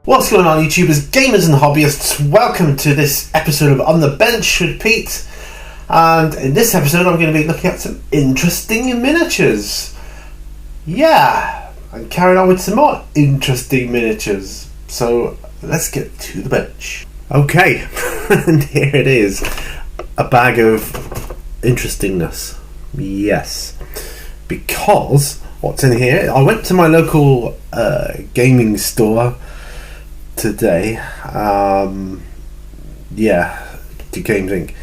What's going on, YouTubers, gamers and hobbyists? Welcome to this episode of On the Bench with Pete. And in this episode I'm going to be looking at some interesting miniatures. Yeah, and carrying on with some more interesting miniatures. So let's get to the bench. Okay, and here it is. A bag of interestingness. Yes. Because what's in here? I went to my local gaming store today, to Games Inc.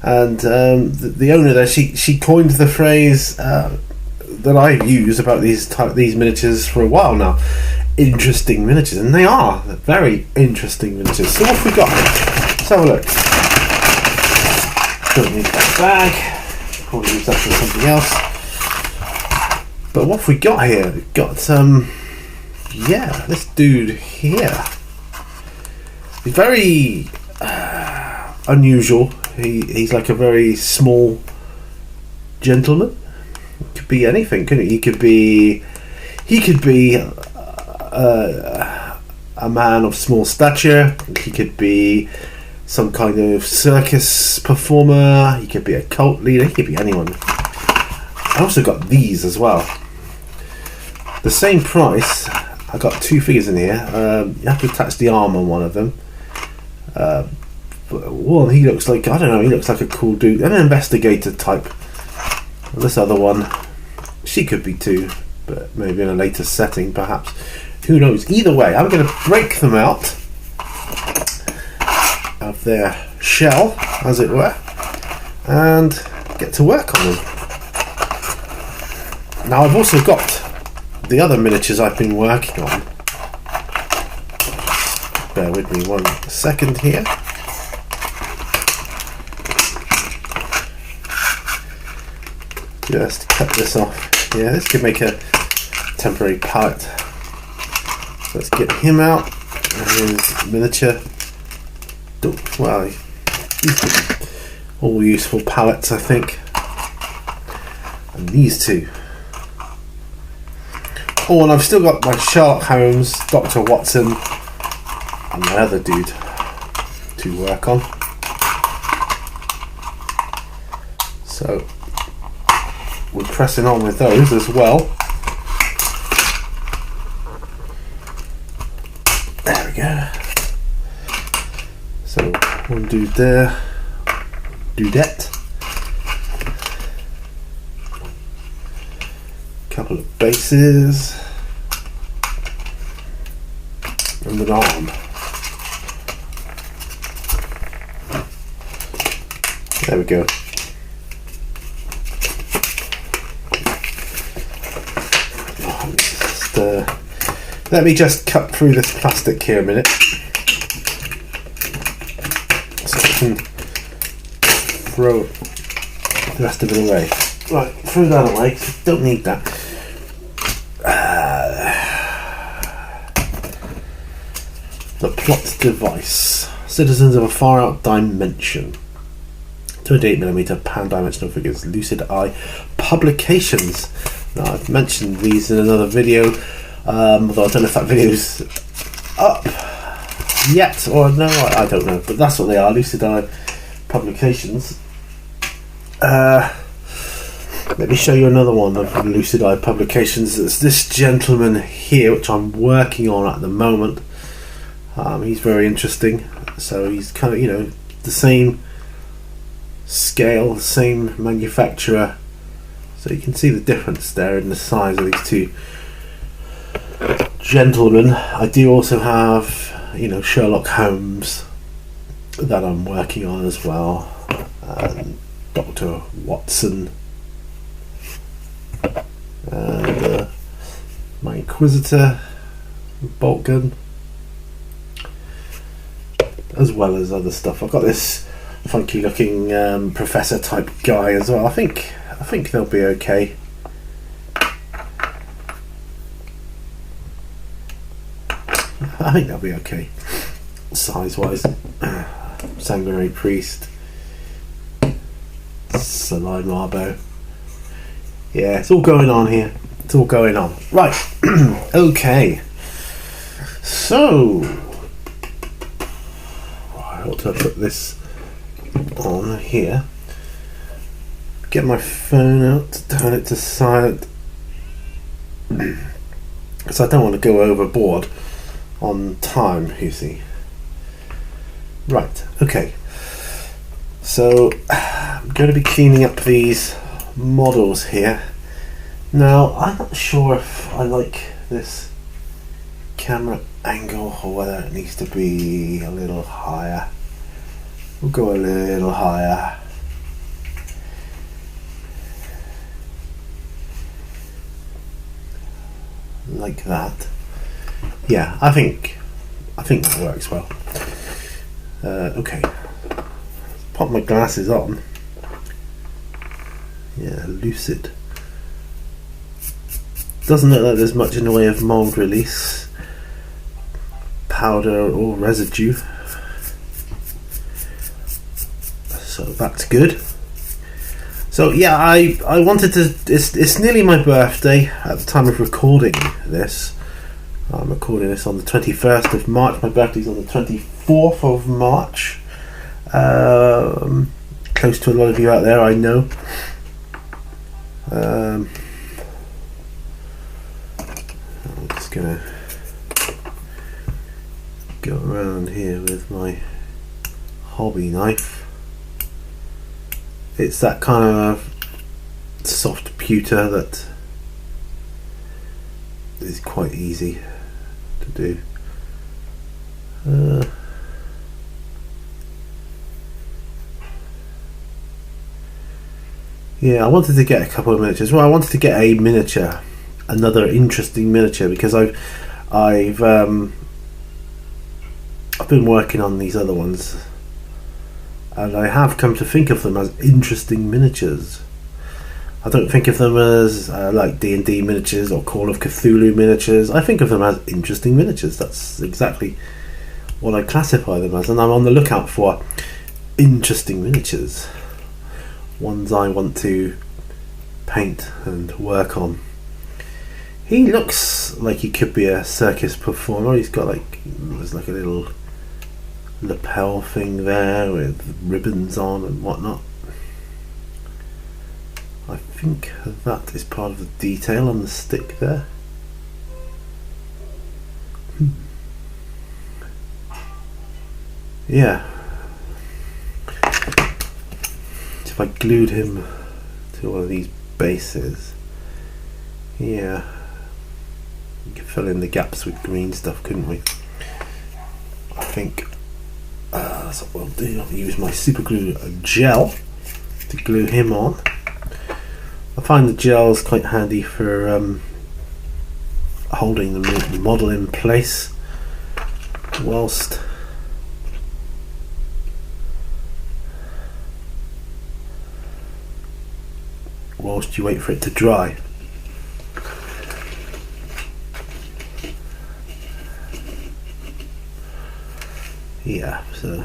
And the owner there, she coined the phrase that I've used about these miniatures for a while now. Interesting miniatures, and they are very interesting miniatures. So what have we got? Let's have a look. Don't need that bag. Probably use that for something else. But what have we got here? We've got this dude here. He's very unusual. He's like a very small gentleman. It could be anything, couldn't he? He could be a man of small stature. He could be some kind of circus performer. He could be a cult leader. He could be anyone. I also got these as well. The same price. I got two figures in here. You have to attach the arm on one of them. One, he looks like, I don't know, he looks like a cool dude, an investigator type. This other one, she could be too, but maybe in a later setting perhaps. Who knows? Either way, I'm going to break them out of their shell, as it were, and get to work on them. Now I've also got the other miniatures I've been working on. Bear with me 1 second here. Just cut this off. Yeah, this could make a temporary palette. So let's get him out. And his miniature. Well, all useful palettes, I think. And these two. Oh, and I've still got my Sherlock Holmes, Dr. Watson, and my other dude to work on. So we're pressing on with those as well. There we go. So one dude there, dudette. Couple of bases and an arm. There we go. Let me just cut through this plastic here a minute so I can throw the rest of it away. Right, throw that away, don't need that. The plot device. Citizens of a far out dimension. 28mm pan-dimensional figures. Lucid Eye Publications. Now I've mentioned these in another video, although I don't know if that video's up yet or no, I don't know, but that's what they are. Lucid Eye Publications. Let me show you another one of Lucid Eye Publications. It's this gentleman here, which I'm working on at the moment. He's very interesting. So he's kind of, the same scale, the same manufacturer. So you can see the difference there in the size of these two gentlemen. I do also have, Sherlock Holmes that I'm working on as well. Dr. Watson. And my Inquisitor, bolt gun, as well as other stuff. I've got this funky looking professor type guy as well. I think they'll be okay. I think they'll be okay size wise. Sanguinary Priest, Saline Marbo. Yeah, it's all going on here. It's all going on. Right. Okay. So, I ought to put this on here. Get my phone out, turn it to silent, because I don't want to go overboard on time, you see. Right, okay. So, I'm going to be cleaning up these models here. Now, I'm not sure if I like this camera angle or whether it needs to be a little higher. We'll go a little higher. Like that. Yeah, I think that works well. Okay. Pop my glasses on. Yeah, lucid. Doesn't look like there's much in the way of mold release, powder or residue, so that's good. So yeah, I wanted to, it's nearly my birthday at the time of recording this. I'm recording this on the 21st of March, my birthday's on the 24th of March. Close to a lot of you out there, I know. I'm just gonna go around here with my hobby knife. It's that kind of soft pewter that is quite easy to do. Yeah, I wanted to get a couple of miniatures. Well, I wanted to get a miniature, another interesting miniature, because I've been working on these other ones, and I have come to think of them as interesting miniatures. I don't think of them as like D&D miniatures or Call of Cthulhu miniatures. I think of them as interesting miniatures. That's exactly what I classify them as, and I'm on the lookout for interesting miniatures. Ones I want to paint and work on. He looks like he could be a circus performer. He's got there's like a little lapel thing there with ribbons on and whatnot. I think that is part of the detail on the stick there. Yeah. If I glued him to one of these bases, yeah, we could fill in the gaps with green stuff, couldn't we? I think that's what we'll do. I'll use my super glue gel to glue him on. I find the gel's quite handy for holding the model in place whilst you wait for it to dry. Yeah, so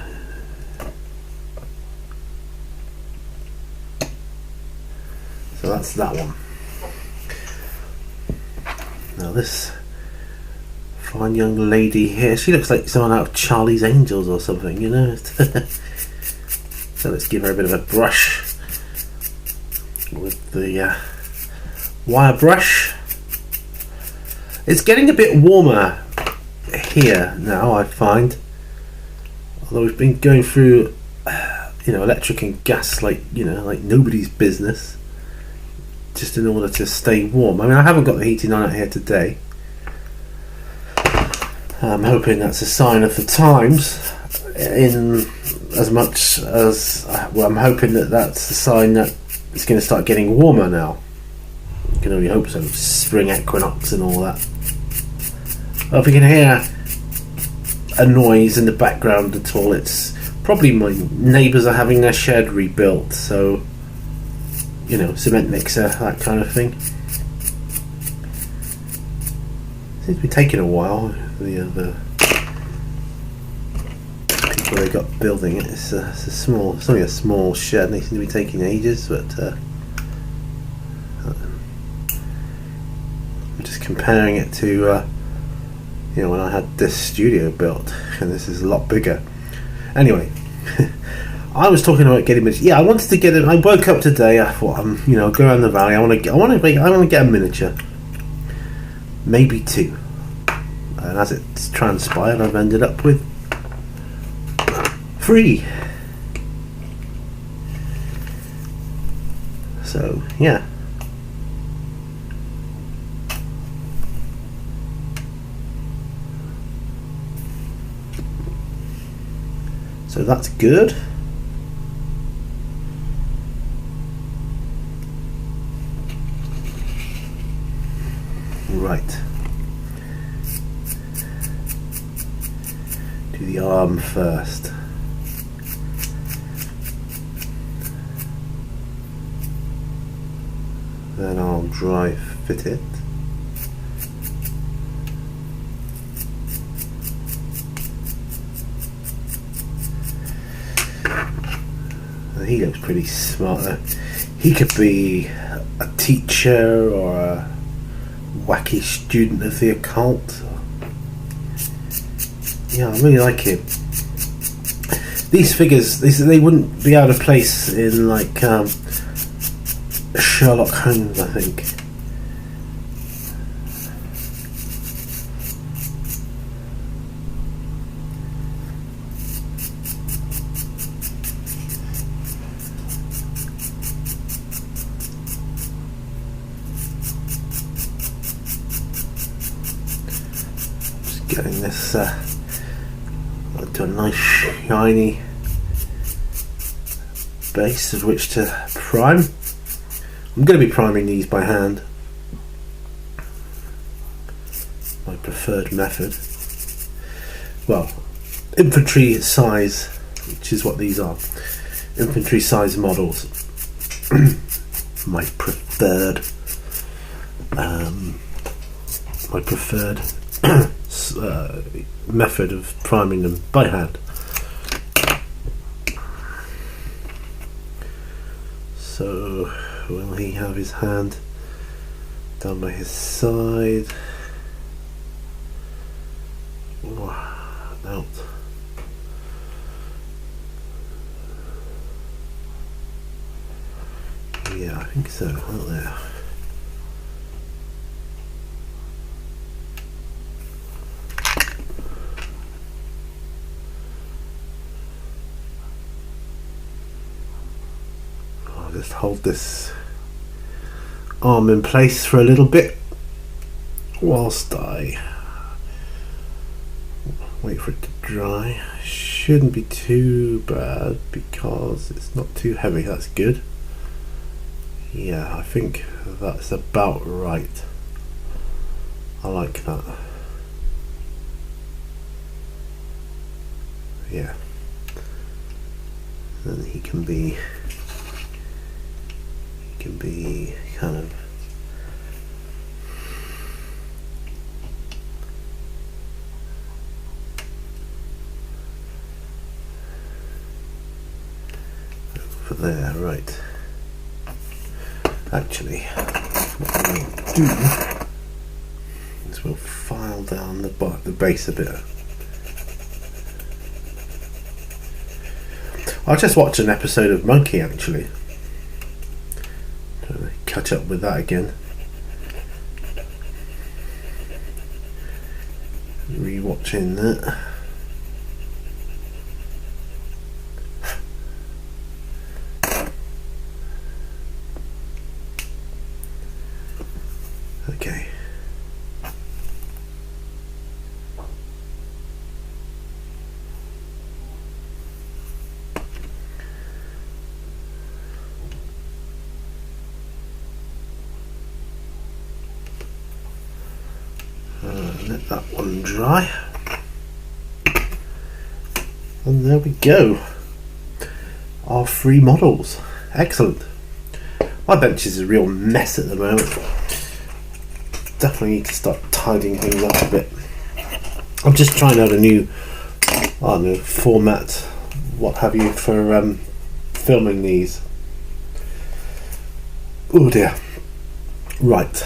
that's that one. Now this fine young lady here, she looks like someone out of Charlie's Angels or something, you know. So let's give her a bit of a brush with the wire brush. It's getting a bit warmer here now, I find, although we've been going through electric and gas like nobody's business, just in order to stay warm. I mean, I haven't got the heating on out here today. I'm hoping that's a sign of the times, in as much as I'm hoping that that's a sign that it's going to start getting warmer now. You can only hope so. Spring equinox and all that. Well, if you can hear a noise in the background at all, it's probably my neighbours are having their shed rebuilt, so cement mixer, that kind of thing. Seems to be taking a while. The people they got building it, it's only a small shed. They seem to be taking ages, but I'm just comparing it to when I had this studio built, and this is a lot bigger. Anyway, I was talking about getting miniature. Yeah, I wanted to get it. I woke up today. I thought, go around the valley. I want to get a miniature, maybe 2. And as it's transpired, I've ended up with 3. So yeah. So that's good. Right. Do the arm first. Then I'll dry fit it. He looks pretty smart though. He could be a teacher or a wacky student of the occult. Yeah, I really like him. These figures, they wouldn't be out of place in like Sherlock Holmes, I think. Just getting this to a nice shiny base of which to prime. I'm going to be priming these by hand, my preferred method. Well, infantry size, which is what these are, infantry size models. my preferred method of priming them by hand. So will he have his hand down by his side or out? Yeah, I think so. Out there. I'll just hold this arm in place for a little bit whilst I wait for it to dry. Shouldn't be too bad because it's not too heavy. That's good. Yeah, I think that's about right. I like that. Yeah. Then he can be kind of over there, right. Actually, what we'll do is we'll file down the base a bit. I just watched an episode of Monkey actually. Trying to catch up with that again. Rewatching that. Okay. Let that one dry. And there we go. Our 3 models. Excellent. My bench is a real mess at the moment. Definitely need to start tidying things up a bit. I'm just trying out a new, I don't know, format, what have you, for filming these. Oh dear. Right.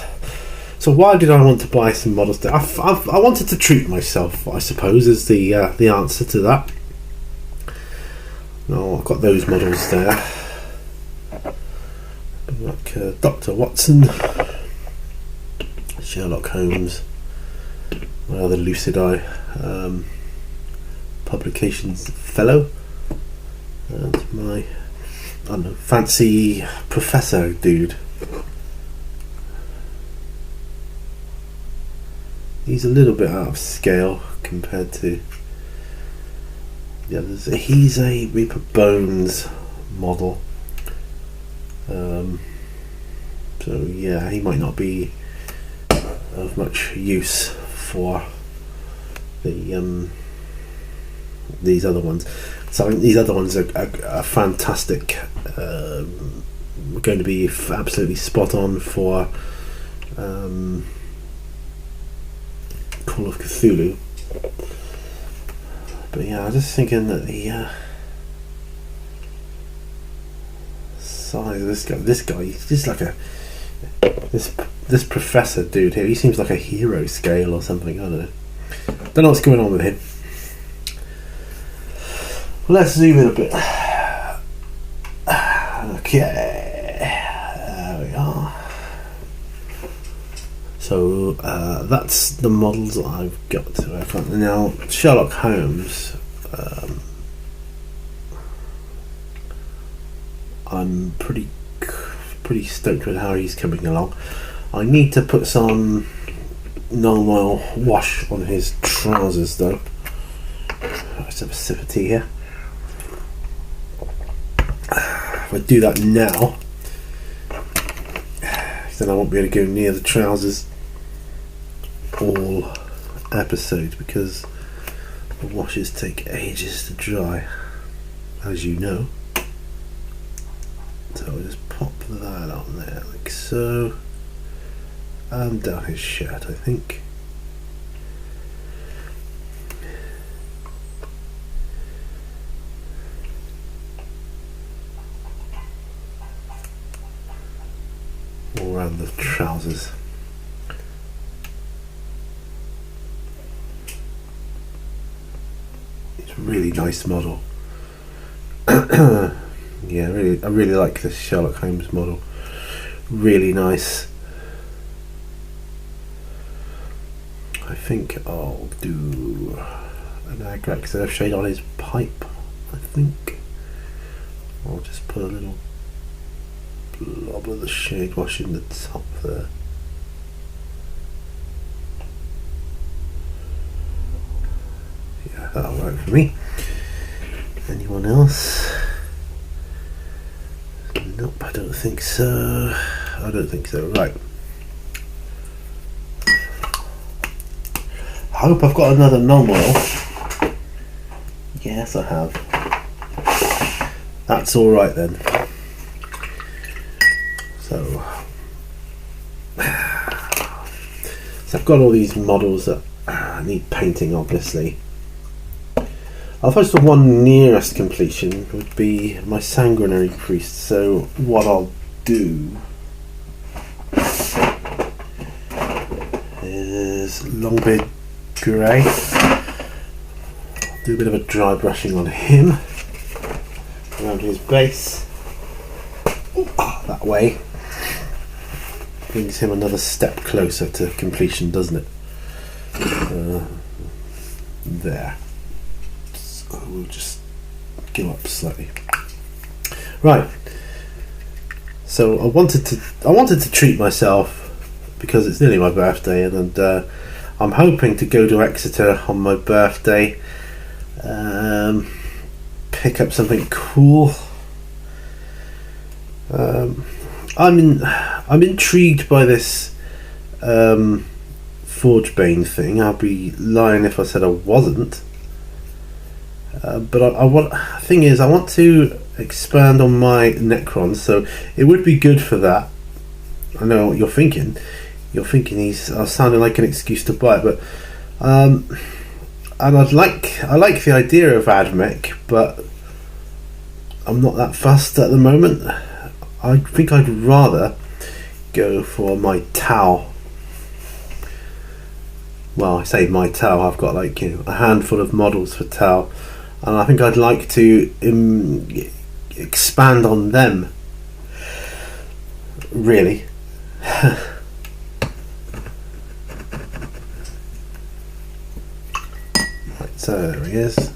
So why did I want to buy some models? I wanted to treat myself, I suppose, is the answer to that. No, I've got those models there. Like Dr. Watson, Sherlock Holmes, my other Lucid Eye Publications fellow, and my, I don't know, fancy professor dude. He's a little bit out of scale compared to the others. He's a Reaper Bones model. So yeah, he might not be of much use for the these other ones. So I think these other ones are fantastic. Going to be absolutely spot on for Call of Cthulhu. But yeah, I was just thinking that the size of this guy, he's just like this professor dude here. He seems like a hero scale or something. I don't know what's going on with him. Let's zoom in a bit. Okay, there we are. So that's the models that I've got to work on. Now Sherlock Holmes, I'm pretty stoked with how he's coming along. I need to put some non-oil wash on his trousers though. Let's have a sip of tea here. If I do that now, then I won't be able to go near the trousers all episode because the washes take ages to dry, as you know. So I'll just pop that on there like so, and down his shirt, I think. All around the trousers. It's a really nice model. Yeah, I really like this Sherlock Holmes model. Really nice. I think I'll do an Agrax shade on his pipe. I think I'll just put a little blob of the shade wash in the top there. Yeah, that'll work for me. Anyone else? Nope, I don't think so. Right. I hope I've got another non-oil. Yes, I have. That's alright then. So I've got all these models that need painting, obviously. I suppose the one nearest completion would be my Sanguinary Priest. So what I'll do is Longbeard Grey. Do a bit of a dry brushing on him around his base. That way brings him another step closer to completion, doesn't it? There. So we'll just go up slightly. Right. So I wanted to treat myself because it's nearly my birthday, and I'm hoping to go to Exeter on my birthday. Pick up something cool. I'm intrigued by this Forgebane thing. I'd be lying if I said I wasn't. But the thing is, I want to expand on my Necrons, so it would be good for that. I know what you're thinking. You're thinking he's sounding like an excuse to buy it, but and I like the idea of AdMech, but I'm not that fussed at the moment. I think I'd rather go for my Tau well, I say my towel, I've got like, a handful of models for towel, and I think I'd like to expand on them, really. Right, so there he is.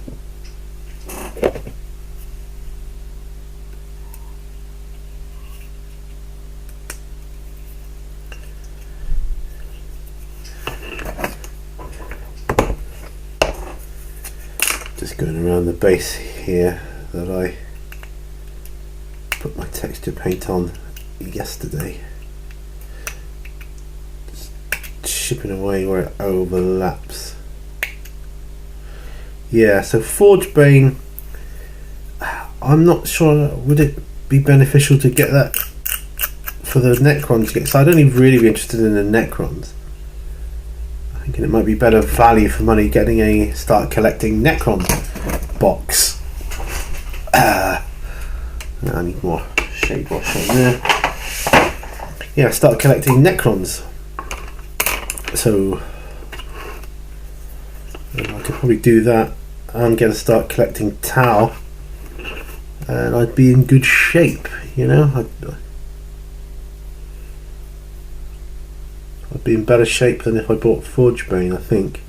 Just going around the base here that I put my texture paint on yesterday. Just chipping away where it overlaps. Yeah, so Forge Bane, I'm not sure, would it be beneficial to get that for the Necrons? So I'd only really be interested in the Necrons. I think it might be better value for money getting a start collecting Necron box. I need more shade wash on there. Yeah, start collecting Necrons. So I could probably do that and get to start collecting Tau, and I'd be in good shape, I'd be in better shape than if I bought Forge Bane, I think.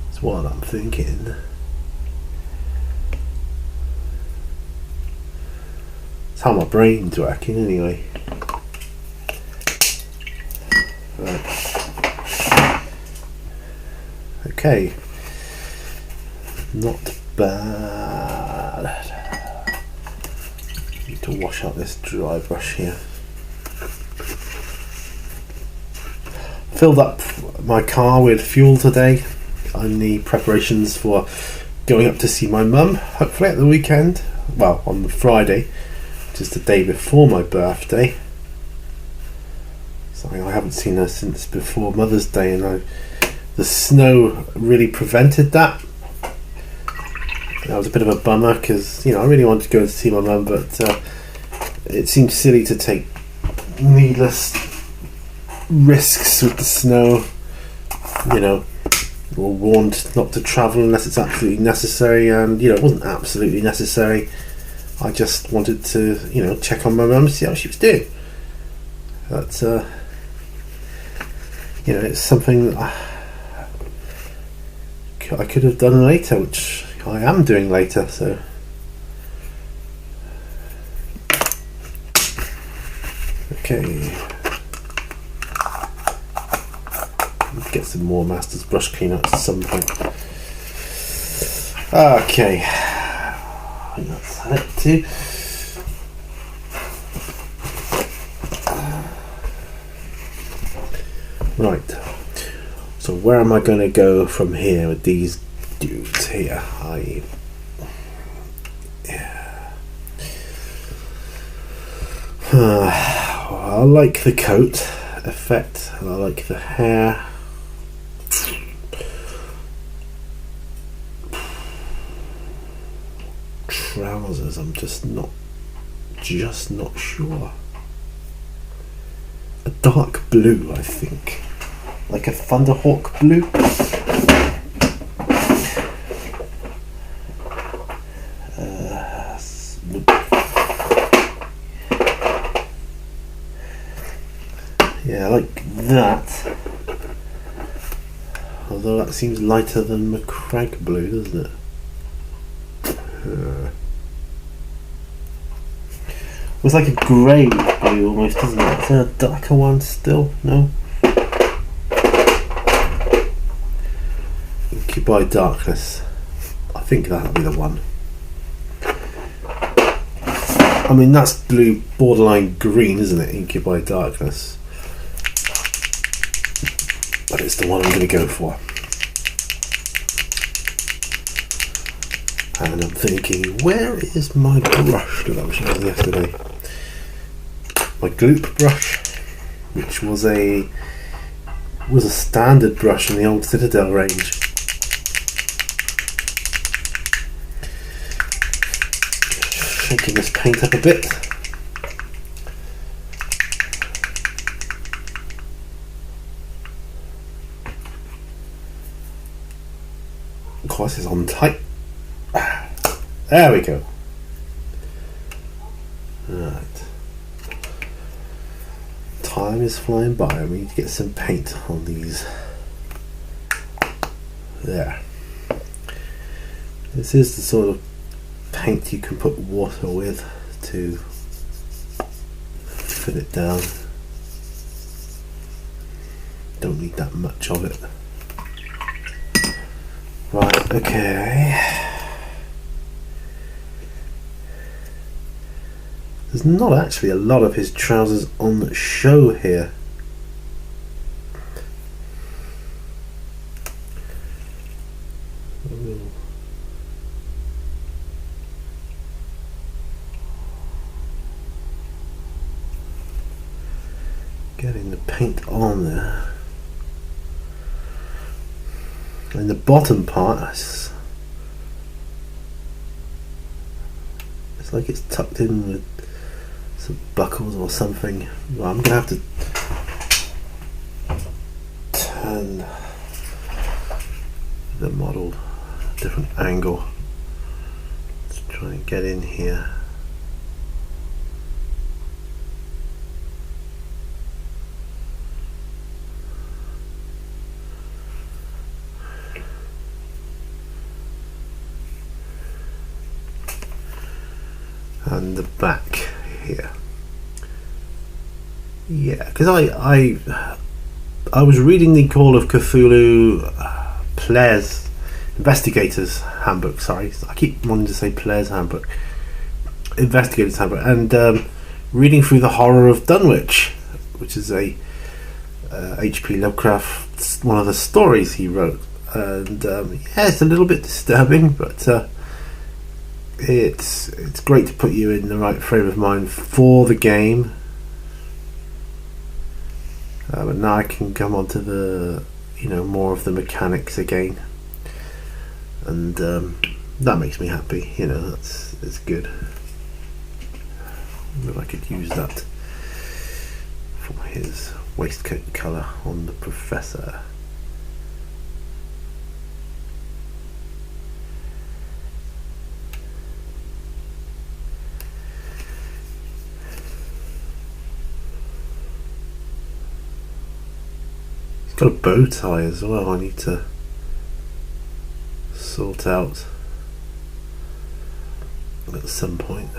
That's what I'm thinking. That's how my brain's working anyway. Right. Okay. Not bad. Need to wash out this dry brush here. Filled up my car with fuel today on the preparations for going up to see my mum, hopefully at the weekend. Well, on the Friday, which is the day before my birthday. Something I haven't seen her since before Mother's Day, and the snow really prevented that. That was a bit of a bummer because I really wanted to go and see my mum, but it seemed silly to take needless risks with the snow. We're warned not to travel unless it's absolutely necessary, and it wasn't absolutely necessary. I just wanted to check on my mum and see how she was doing. But it's something that I could have done later, which I am doing later. So okay. Get some more Masters brush cleanups at some point. Okay, I think that's it too. Right, so where am I going to go from here with these dudes here? I like the coat effect, and I like the hair. Trousers, I'm just not sure. A dark blue, I think, like a Thunderhawk blue. Yeah, I like that. Although that seems lighter than McCrag blue, doesn't it? It's like a grey blue almost, isn't it? Is there a darker one still? No? Incubi Darkness. I think that'll be the one. I mean, that's blue borderline green, isn't it? Incubi Darkness. But it's the one I'm going to go for. And I'm thinking, where is my brush that I was using yesterday? My Gloop brush, which was a standard brush in the old Citadel range. Shaking this paint up a bit. Of course, it's on tight. There we go. Right. Time is flying by. We need to get some paint on these. There. This is the sort of paint you can put water with to fill it down. Don't need that much of it. Right, okay. There's not actually a lot of his trousers on show here. Getting the paint on there. And the bottom part, it's like it's tucked in with some buckles or something. Well, I'm gonna have to turn the model a different angle. Let's try and get in here. And the back here, yeah, because I was reading the Call of Cthulhu Players Investigators Handbook. Sorry, I keep wanting to say Players Handbook, Investigators Handbook, and reading through the Horror of Dunwich, which is a H.P. Lovecraft, one of the stories he wrote, and yeah, it's a little bit disturbing, but it's great to put you in the right frame of mind for the game. But now I can come on to the, more of the mechanics again, and that makes me happy. It's good. If I could use that for his waistcoat colour on the Professor. Got a bow tie as well. I need to sort out at some point.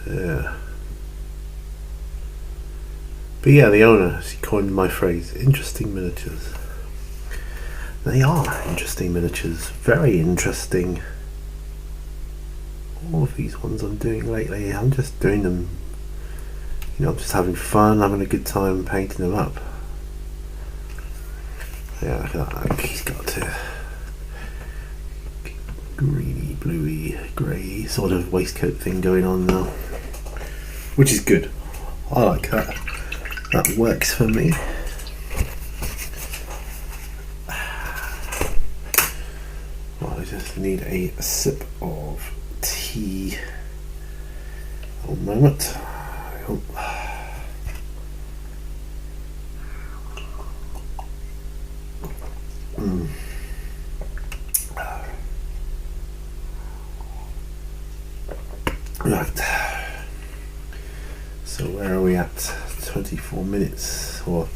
Yeah. But yeah, the owner, he coined my phrase, interesting miniatures. They are interesting miniatures, very interesting. All of these ones I'm doing lately, I'm just doing them, I'm just having fun, having a good time painting them up. Yeah, look at that, he's got a greeny, bluey, grey sort of waistcoat thing going on now, which is good. I like that. That works for me. Well, I just need a sip of tea. One moment. Right. So where are we at? 24 minutes, or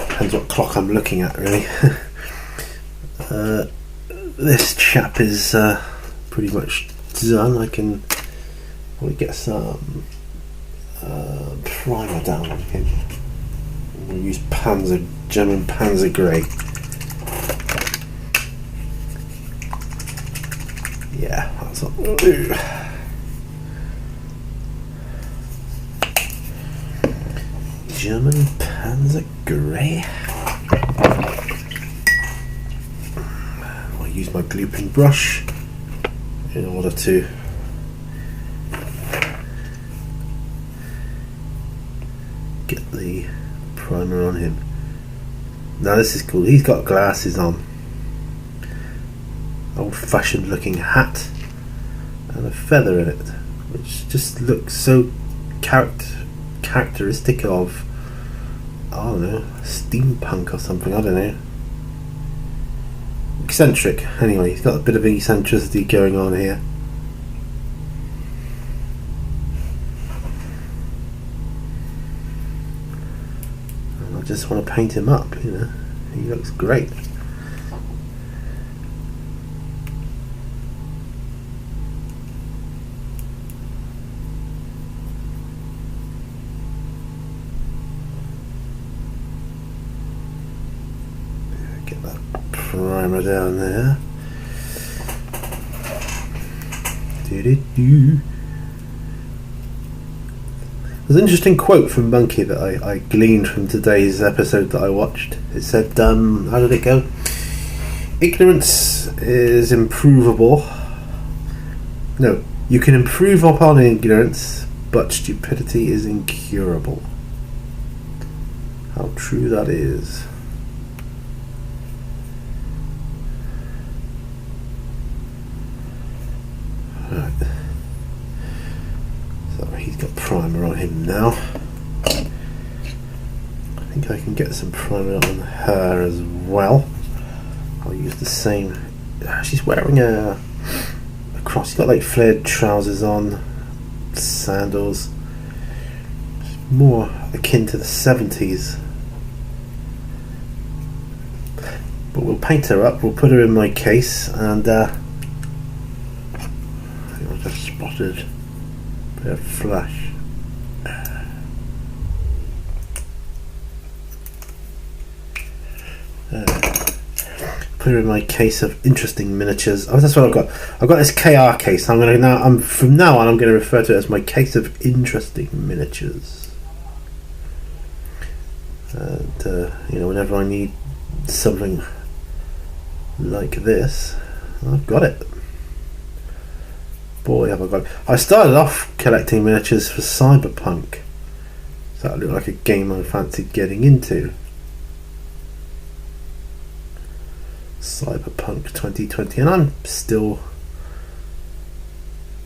depends what clock I'm looking at, really. This chap is pretty much done. I can probably get some primer down on him. I'm going to use German Panzer Grey. Yeah, that's what we'll do. German Panzer Grey. I'll use my glue pen brush in order to get the primer on him. Now this is cool. He's got glasses on, old-fashioned looking hat and a feather in it, which just looks so characteristic of, I don't know, steampunk or something. I don't know. Eccentric. Anyway, he's got a bit of eccentricity going on here. And I just want to paint him up, you know. He looks great. Get that primer down there. There's an interesting quote from Monkey that I gleaned from today's episode that I watched. It said, how did it go? Ignorance is improvable. No, you can improve upon ignorance, but stupidity is incurable. How true that is. Right. So he's got primer on him now. I think I can get some primer on her as well. I'll use the same. She's wearing a cross. She's got like flared trousers on, sandals. It's more akin to the 70s. But we'll paint her up. We'll put her in my case, and I think I just spotted a bit of flash. Put her in my case of interesting miniatures. Oh, that's what I've got. I've got this KR case. From now on I'm going to refer to it as my case of interesting miniatures. And you know, whenever I need something like this, I've got it. Boy, have I got it. I started off collecting miniatures for Cyberpunk, so that looked like a game I fancied getting into. Cyberpunk 2020, and I'm still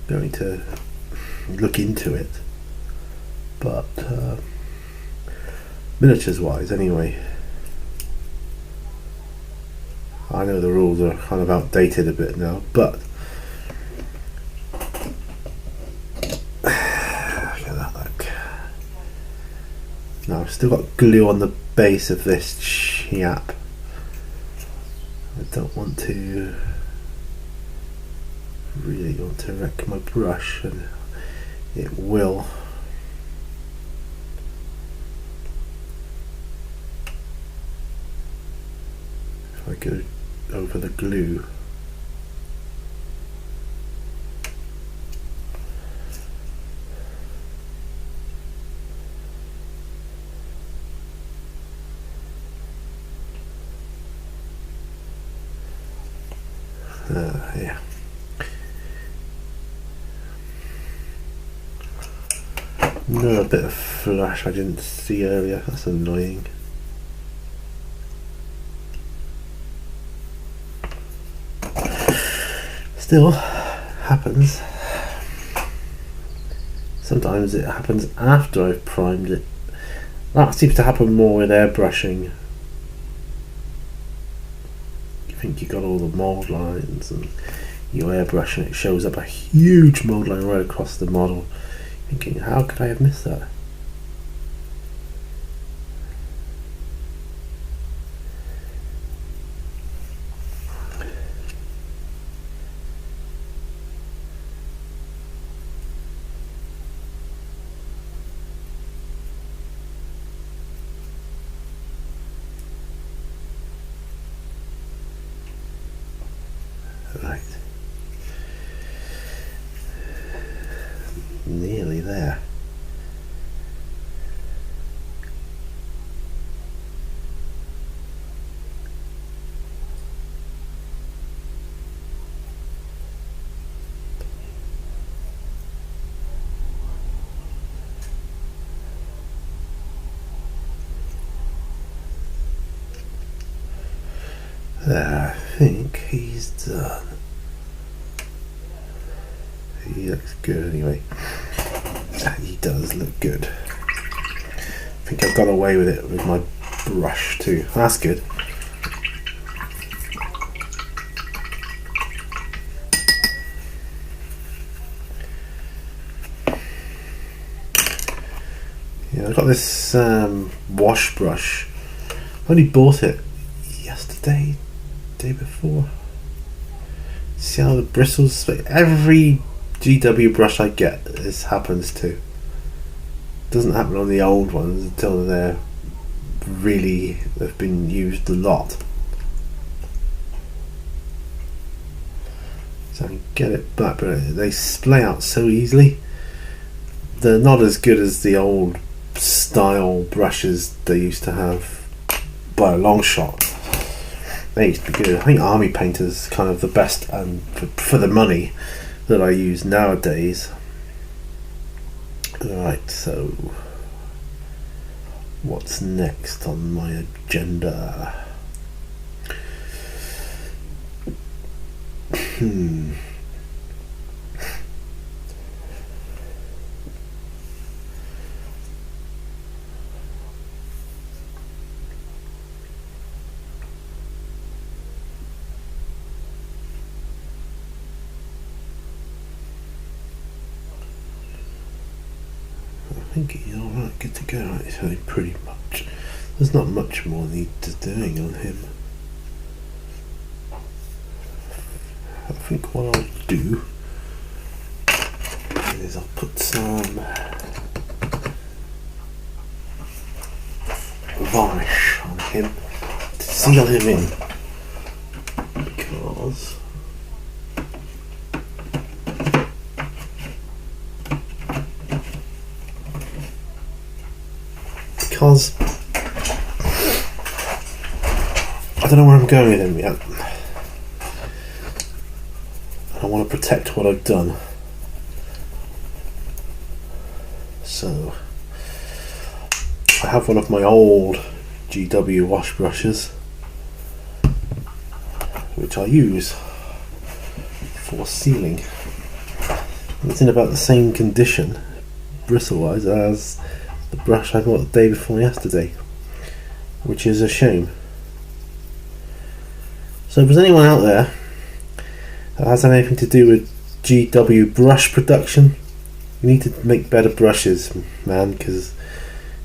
going to look into it, but miniatures wise anyway, I know the rules are kind of outdated a bit now, but look at that look. Now I've still got glue on the base of this chap. I don't want to really want to wreck my brush, and it will. If I go over the glue. Yeah. Another bit of flash I didn't see earlier. That's annoying. Still happens. Sometimes it happens after I've primed it. That seems to happen more with airbrushing. You think you got all the mould lines, and you airbrush and it shows up a huge mould line right across the model. Thinking, how could I have missed that? Right. Nearly there. I think he's done. he looks good anyway. He does look good. I think I've got away with it with my brush too. That's good. Yeah, I got this wash brush. I only bought it yesterday, day before. See how the bristles? Every GW brush I get, this happens to. Doesn't happen on the old ones until they've been used a lot. So I can get it back, but they splay out so easily. They're not as good as the old style brushes they used to have by a long shot. They used to be good. I think Army Painter's kind of the best for the money that I use nowadays. Right, so what's next on my agenda? I think he's alright, good to go. Right, so pretty much. There's not much more needs doing on him. I think what I'll do is I'll put some varnish on him to seal him in, because I don't know where I'm going with him yet. I want to protect what I've done. So I have one of my old GW wash brushes which I use for sealing. It's in about the same condition bristle wise as the brush I bought the day before yesterday, which is a shame. So if there's anyone out there that has anything to do with GW brush production, you need to make better brushes, man, because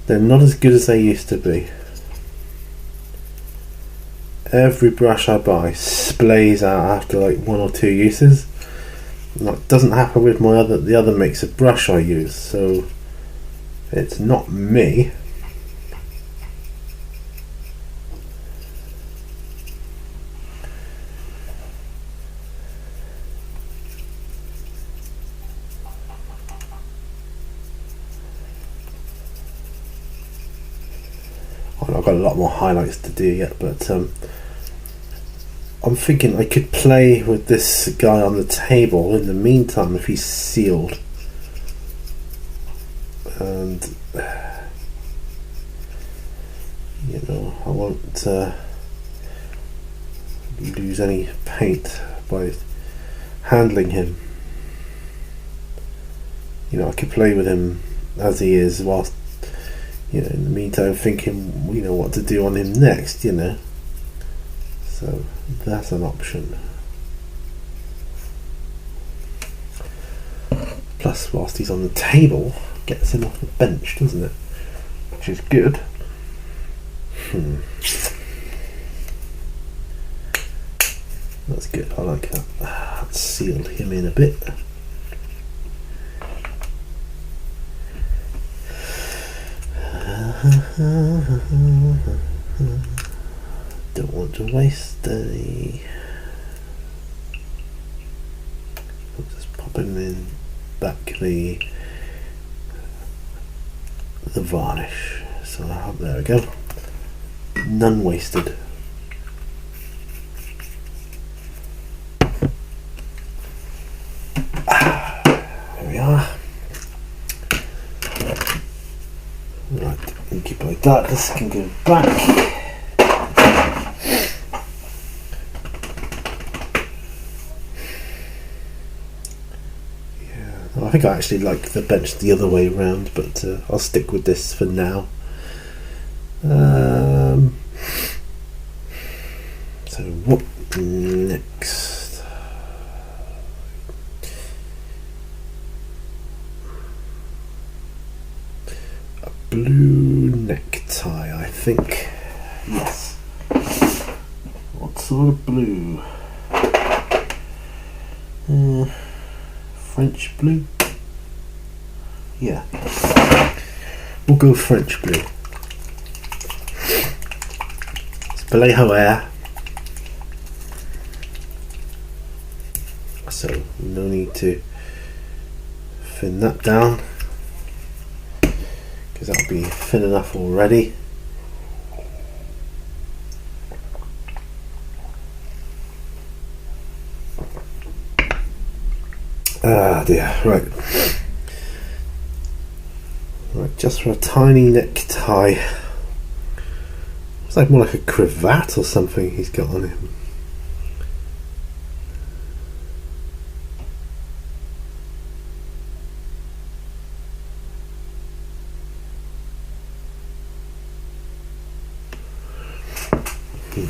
they're not as good as they used to be. Every brush I buy splays out after like 1 or 2 uses. And that doesn't happen with the other mix of brush I use, so it's not me. I've got a lot more highlights to do yet, but I'm thinking I could play with this guy on the table in the meantime if he's sealed, and you know, I won't lose any paint by handling him. You know, I could play with him as he is whilst, you know, in the meantime thinking, you know, what to do on him next, you know. So that's an option. Plus, whilst he's on the table, gets him off the bench, doesn't it? Which is good. That's good, I like that. That's sealed him in a bit. Don't want to waste any. I'll just pop him in back the varnish. So there we go. None wasted. There we are. Right, and keep like that. This can go back. I think I actually like the bench the other way round, but I'll stick with this for now. So what next? A blue necktie, I think. Yes. What sort of blue? French blue? Yeah. We'll go French blue. It's Baleho Air. So no need to thin that down, because that'll be thin enough already. Ah dear, right. Right, just for a tiny necktie. It's like more like a cravat or something he's got on him.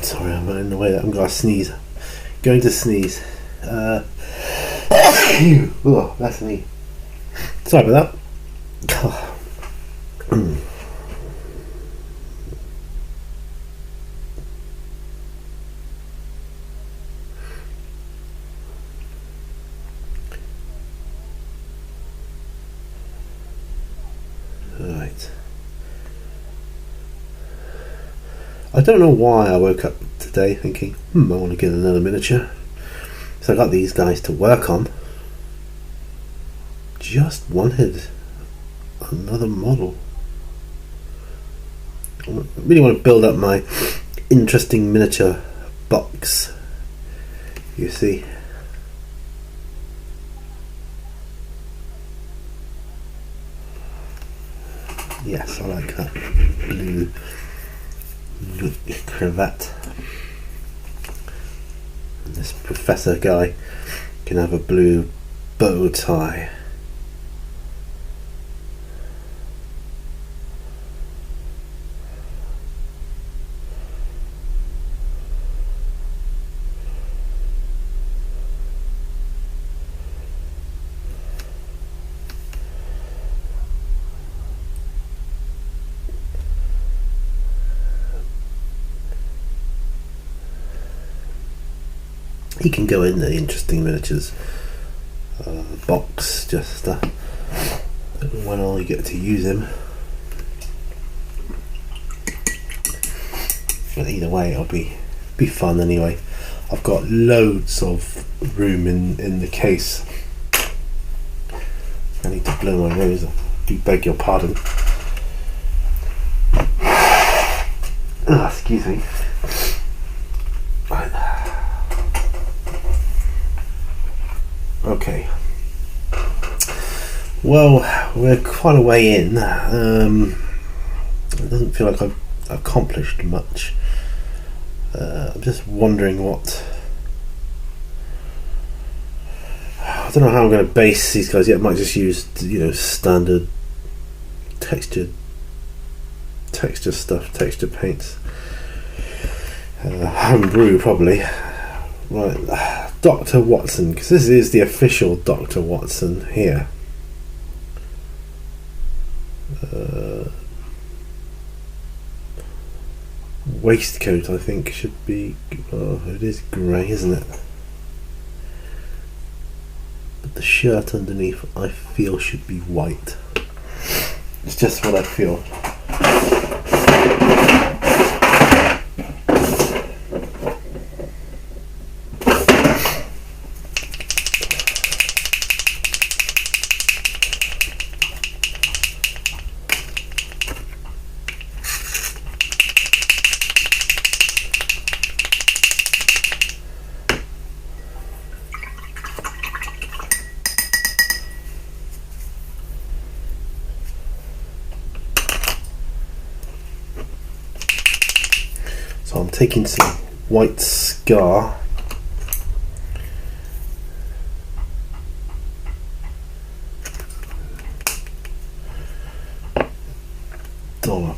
Sorry, I'm in the way that I'm going to sneeze. Going to sneeze. Oh, that's me. Sorry about that. Right. I don't know why I woke up today thinking, I want to get another miniature. So I got these guys to work on. Just wanted another model. I really want to build up my interesting miniature box. You see. Yes, I like that blue cravat. And this professor guy can have a blue bow tie. He can go in the interesting miniatures box, just when I get to use him. But either way, it'll be fun anyway. I've got loads of room in the case. I need to blow my nose. I do beg your pardon. Excuse me. Right. Okay. Well, we're quite a way in. It doesn't feel like I've accomplished much. I'm just wondering what. I don't know how I'm going to base these guys yet. I might just use, standard texture stuff, texture paints. Homebrew probably. Right, Dr. Watson, because this is the official Dr. Watson here. Waistcoat, I think, should be. Oh, it is grey, isn't it? But the shirt underneath, I feel, should be white. It's just what I feel. So I'm taking some white scar .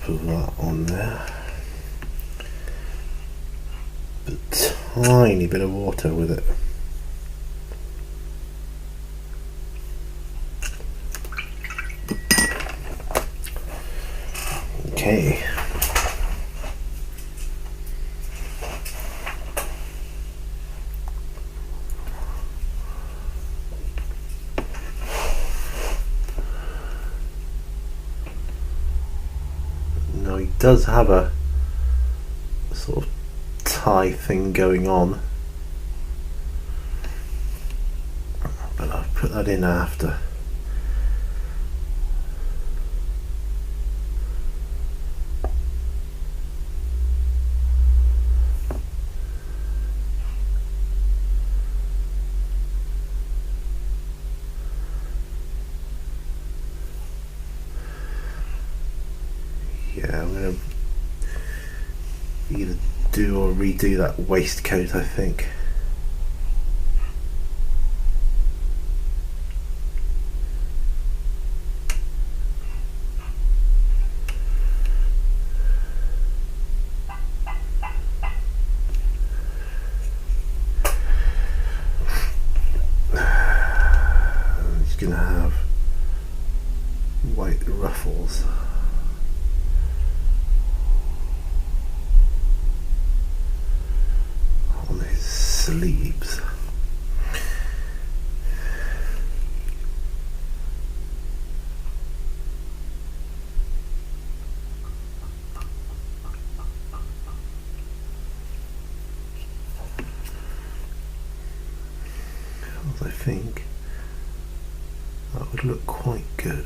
of that on there. A tiny bit of water with it. Okay. Now he does have a sort of tie thing going on, but I'll put that in after. Yeah, I'm going to either do or redo that waistcoat, I think. I'm just going to have white ruffles. On his sleeves. I think that would look quite good.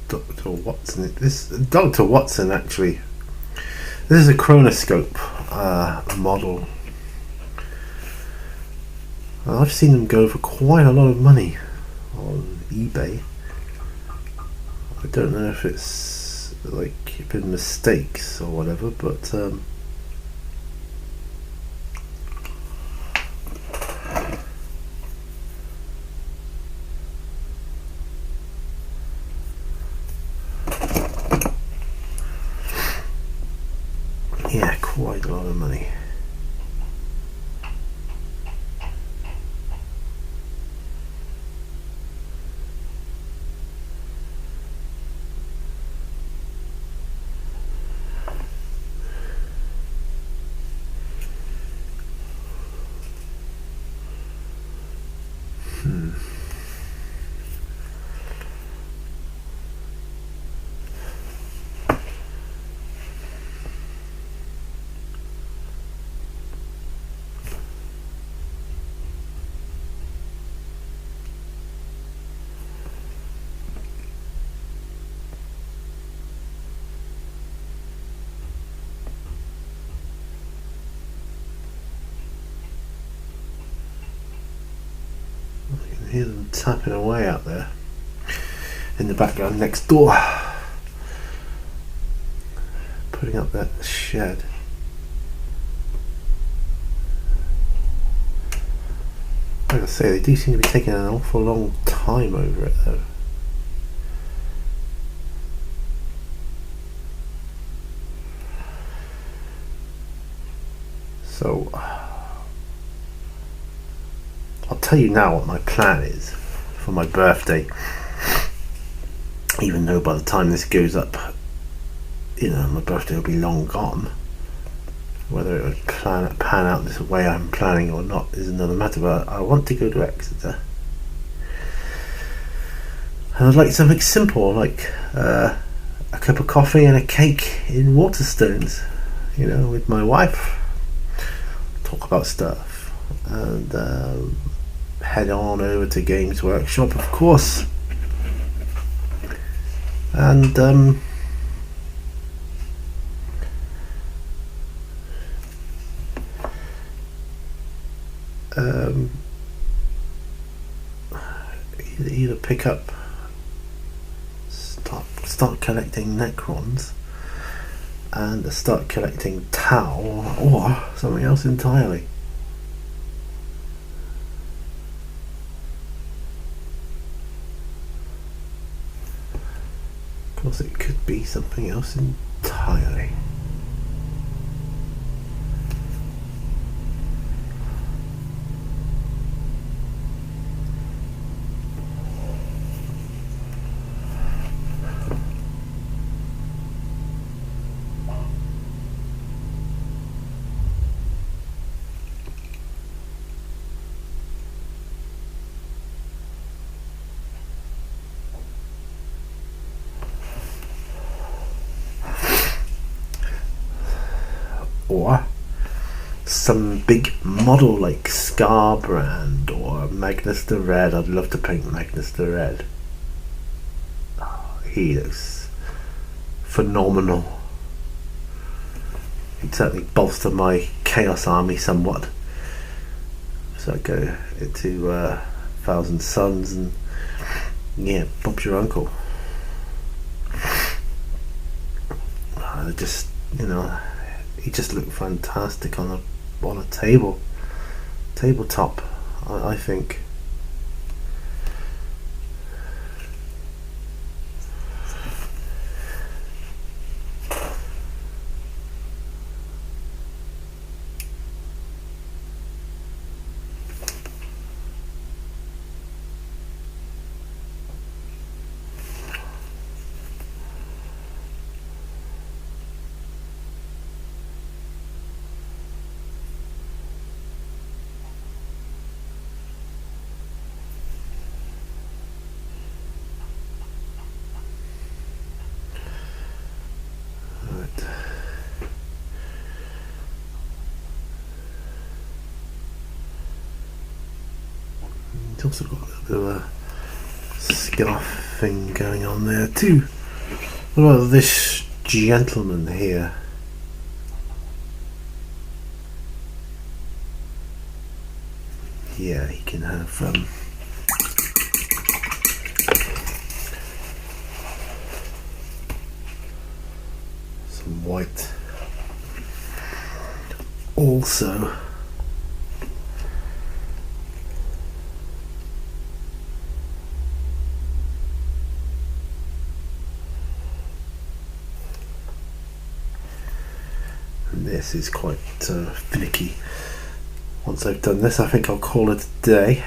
Dr. Watson. This Dr. Watson actually. This is a chronoscope model. I've seen them go for quite a lot of money on eBay. I don't know if it's like been mistakes or whatever, but yeah, quite a lot of money. I can hear them tapping away out there in the background next door, putting up that shed. Like I say, they do seem to be taking an awful long time over it though. So I'll tell you now what my plan is for my birthday, even though by the time this goes up, you know, my birthday will be long gone. Whether it would pan out this way I'm planning or not is another matter, but I want to go to Exeter. And I'd like something simple, like a cup of coffee and a cake in Waterstones, you know, with my wife, talk about stuff, and head on over to Games Workshop, of course, and um, either pick up, start collecting Necrons, and start collecting Tau, or something else entirely. Of course, it could be something else entirely. Or some big model like Scarbrand or Magnus the Red. I'd love to paint Magnus the Red. Oh, he looks phenomenal. He'd certainly bolster my Chaos Army somewhat. So I go into Thousand Suns and yeah, Bob's your uncle. Just, you know, he just looked fantastic on a tabletop. I think. It's also got a little bit of a scarf thing going on there too. What about this gentleman here? Yeah, he can have some white. Also, this is quite finicky. Once I've done this, I think I'll call it a day.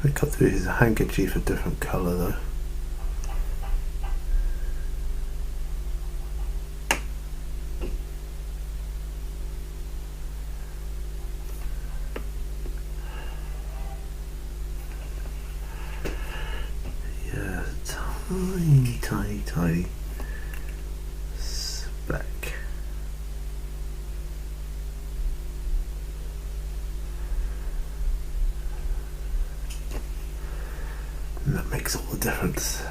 I cut through his handkerchief a different colour though. Yeah, tiny speck. And that makes all the difference.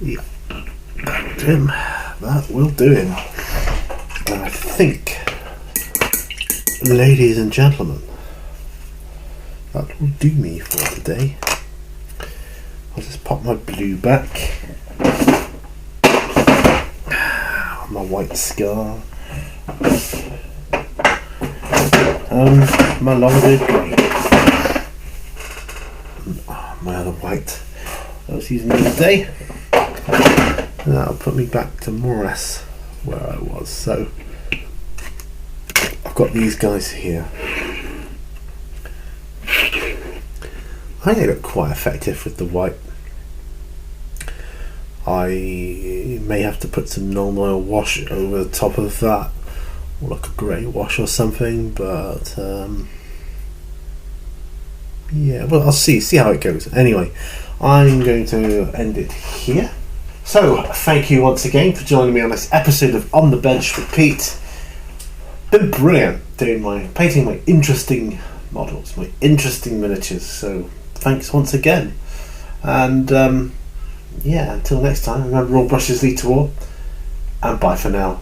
Yeah, that will do him. And I think, ladies and gentlemen, that will do me for today. I'll just pop my blue back, my white scar, and my long-beard green, and my other white I was using the other day. And that'll put me back to more or less where I was. So I've got these guys here. I think they look quite effective with the white. I may have to put some non-oil wash over the top of that, or like a grey wash or something, but yeah, well, I'll see how it goes. Anyway, I'm going to end it here. So, thank you once again for joining me on this episode of On the Bench with Pete. Been brilliant painting my interesting models, my interesting miniatures. So, thanks once again. And yeah, until next time, remember all brushes lead to all, and bye for now.